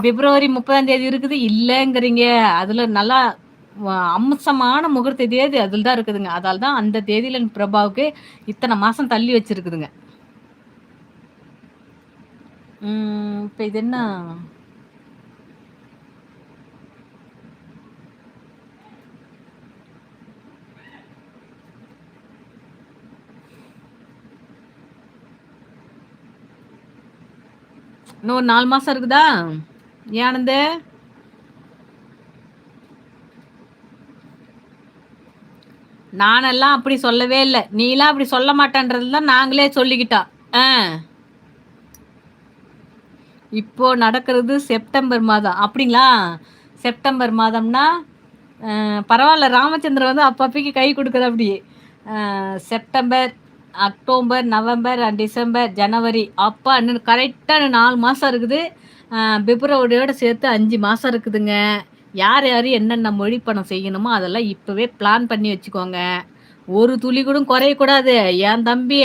பிப்ரவரி 30ஆம் தேதி இருக்குது இல்லங்கிறீங்க. அதுல நல்லா அம்சமான முகூர்த்த தேதி அதில தான் இருக்குதுங்க. அதால தான் அந்த தேதியில பிரபாவுக்கு இத்தன மாசம் தள்ளி வச்சிருக்குதுங்க. இப்ப இது என்ன? இன்னும் ஒரு 4 மாசம் இருக்குதா? ஏன் ஆனந்து? நானெல்லாம் அப்படி சொல்லவே இல்ல. நீலாம் அப்படி சொல்ல மாட்டேன்றதுல தான் நாங்களே சொல்லிக்கிட்டோம். ஆ. இப்போ நடக்கிறது செப்டம்பர் மாதம். அப்படிங்களா? செப்டம்பர் மாதம்னா, பரவால்ல ராமச்சந்திரன் வந்து அப்பப்பக்கி கை குடுக்குறாப்படி. செப்டம்பர், அக்டோபர், நவம்பர், டிசம்பர், ஜனவரி அப்பா இன்னும் கரெக்ட்டா 4 மாசம் இருக்குது. பிப்ரவரியோட சேர்த்து 5 மாசம் இருக்குதுங்க. யார் யாரு என்னென்ன மொழி பணம் செய்யணுமோ, அதெல்லாம் இப்பவே பிளான் பண்ணி வச்சுக்கோங்க. ஒரு துளி கூட குறையக்கூடாது. என் தம்பி